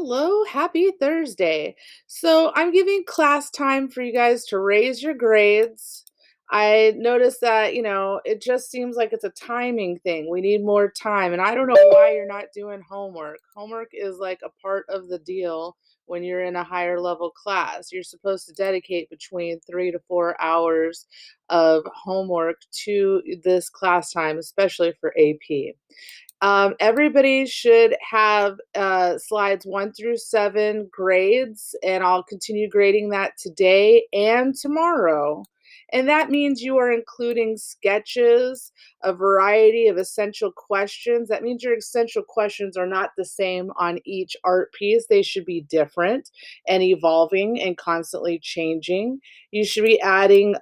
Hello, happy Thursday. So I'm giving class time for you guys to raise your grades. I noticed that, it just seems like it's a timing thing. We need more time. And I don't know why you're not doing homework. Homework is like a part of the deal when you're in a higher level class. You're supposed to dedicate between 3 to 4 hours of homework to this class time, especially for AP. Everybody should have slides 1 through 7 grades, and I'll continue grading that today and tomorrow. And that means you are including sketches, a variety of essential questions. That means your essential questions are not the same on each art piece. They should be different and evolving and constantly changing. You should be adding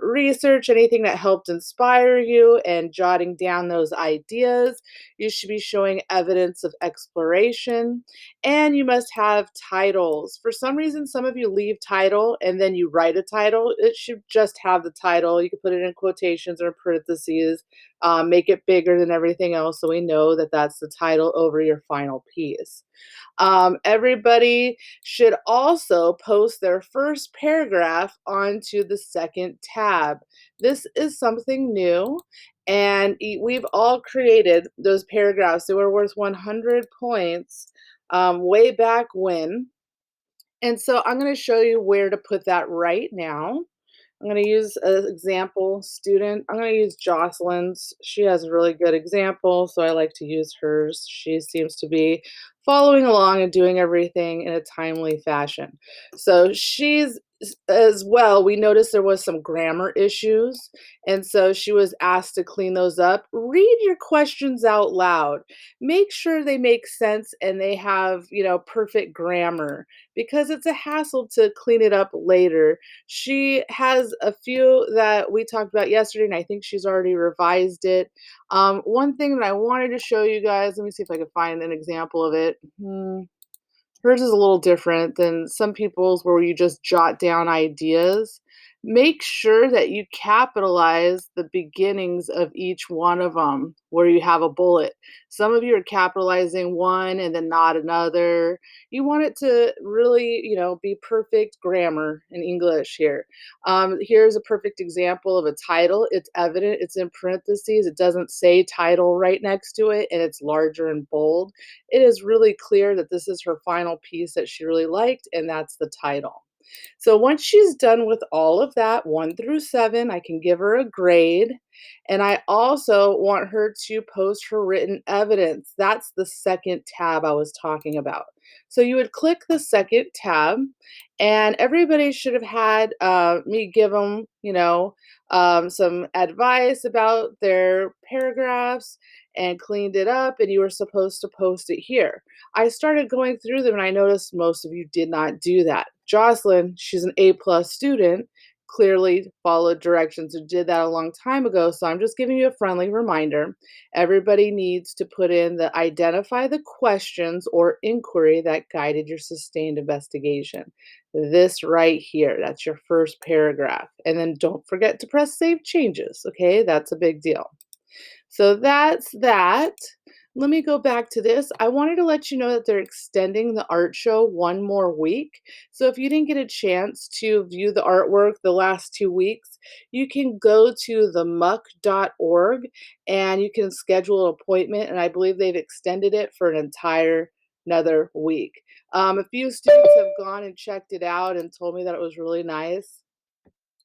research, anything that helped inspire you, and jotting down those ideas. You should be showing evidence of exploration, and you must have titles. For some reason, some of you leave title and then you write a title. It should just have the title. You can put it in quotations or parentheses, make it bigger than everything else so we know that that's the title over your final piece. Everybody should also post their first paragraph onto the second tab. This is something new, and we've all created those paragraphs. They were worth 100 points way back when. And so I'm going to show you where to put that right now. I'm going to use an example student. I'm going to use Jocelyn's. She has a really good example, so I like to use hers. She seems to be following along and doing everything in a timely fashion. So she's as well, we noticed there was some grammar issues, and so she was asked to clean those up. Read your questions out loud. Make sure they make sense and they have, perfect grammar because it's a hassle to clean it up later. She has a few that we talked about yesterday, and I think she's already revised it. One thing that I wanted to show you guys, let me see if I can find an example of it. Hers is a little different than some people's where you just jot down ideas. Make sure that you capitalize the beginnings of each one of them where you have a bullet. Some of you are capitalizing one and then not another. You want it to really, be perfect grammar in English here. Here's a perfect example of a title. It's evident, it's in parentheses, it doesn't say title right next to it, and it's larger and bold. It is really clear that this is her final piece that she really liked, and that's the title. So once she's done with all of that, 1 through 7, I can give her a grade. And I also want her to post her written evidence. That's the second tab I was talking about. So you would click the second tab, and everybody should have had me give them, some advice about their paragraphs and cleaned it up, and you were supposed to post it here. I started going through them and I noticed most of you did not do that. Jocelyn, she's an A+ student, clearly followed directions and did that a long time ago. So I'm just giving you a friendly reminder. Everybody needs to put in the identify the questions or inquiry that guided your sustained investigation. This right here, that's your first paragraph. And then don't forget to press save changes. Okay, that's a big deal. So that's that. Let me go back to this. I wanted to let you know that they're extending the art show one more week. So if you didn't get a chance to view the artwork the last 2 weeks, you can go to themuck.org and you can schedule an appointment. And I believe they've extended it for an entire another week. A few students have gone and checked it out and told me that it was really nice.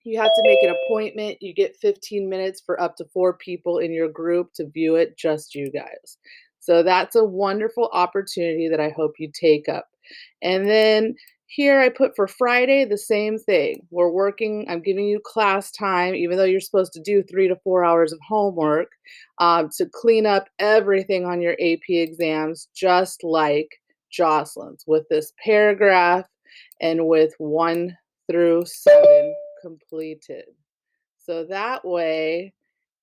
You have to make an appointment. You get 15 minutes for up to 4 people in your group to view it, just you guys. So that's a wonderful opportunity that I hope you take up. And then here I put for Friday the same thing. We're working, I'm giving you class time, even though you're supposed to do 3 to 4 hours of homework, to clean up everything on your AP exams, just like Jocelyn's, with this paragraph and with 1 through 7 completed. So that way,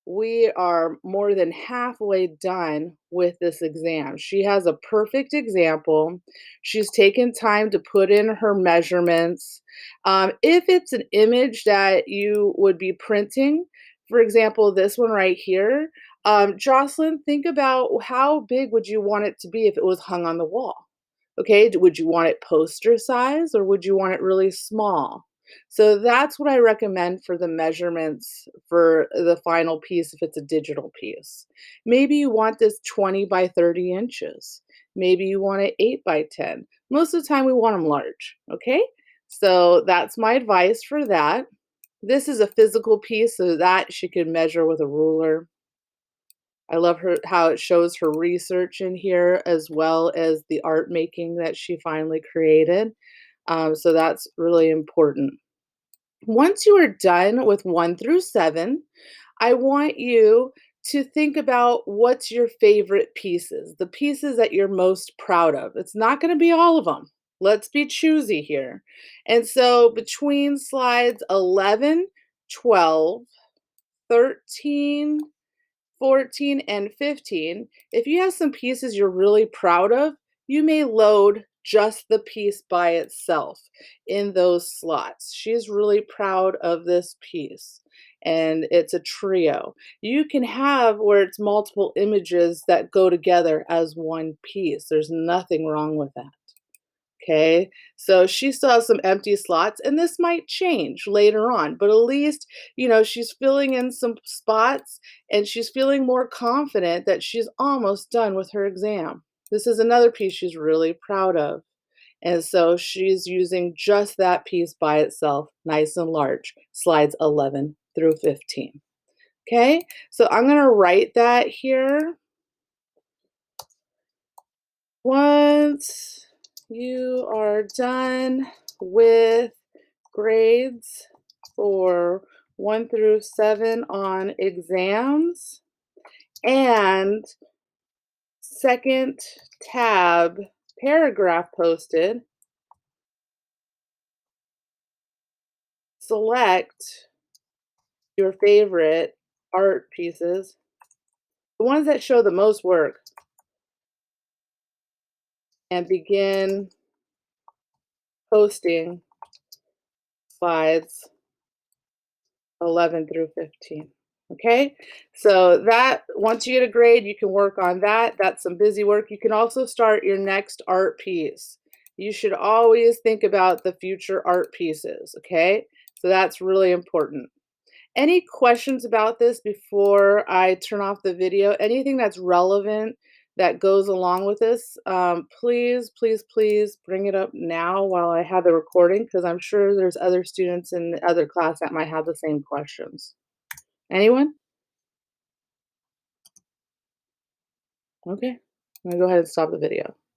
we are more than halfway done with this exam. She has a perfect example. She's taken time to put in her measurements. If it's an image that you would be printing, for example, this one right here, Jocelyn, think about how big would you want it to be if it was hung on the wall? Okay, would you want it poster size or would you want it really small? So that's what I recommend for the measurements for the final piece if it's a digital piece. Maybe you want this 20 by 30 inches. Maybe you want it 8 by 10. Most of the time we want them large, okay? So that's my advice for that. This is a physical piece, so that she can measure with a ruler. I love her how it shows her research in here as well as the art making that she finally created. So that's really important. Once you are done with 1 through 7, I want you to think about what's your favorite pieces, the pieces that you're most proud of. It's not going to be all of them. Let's be choosy here. And so between slides 11, 12, 13, 14, and 15, if you have some pieces you're really proud of, you may load just the piece by itself in those slots. She's really proud of this piece, and it's a trio. You can have where it's multiple images that go together as one piece. There's nothing wrong with that. Okay, so she still has some empty slots, and this might change later on, but at least, she's filling in some spots and she's feeling more confident that she's almost done with her exam. This is another piece she's really proud of. And so she's using just that piece by itself, nice and large, slides 11 through 15. Okay, so I'm going to write that here. Once you are done with grades for 1 through 7 on exams and second tab paragraph posted, select your favorite art pieces, the ones that show the most work, and begin posting slides 11 through 15. Okay, so that once you get a grade, you can work on that. That's some busy work. You can also start your next art piece. You should always think about the future art pieces. Okay, so that's really important. Any questions about this before I turn off the video? Anything that's relevant that goes along with this, please, please, please bring it up now while I have the recording because I'm sure there's other students in the other class that might have the same questions. Anyone? Okay. I'm gonna go ahead and stop the video.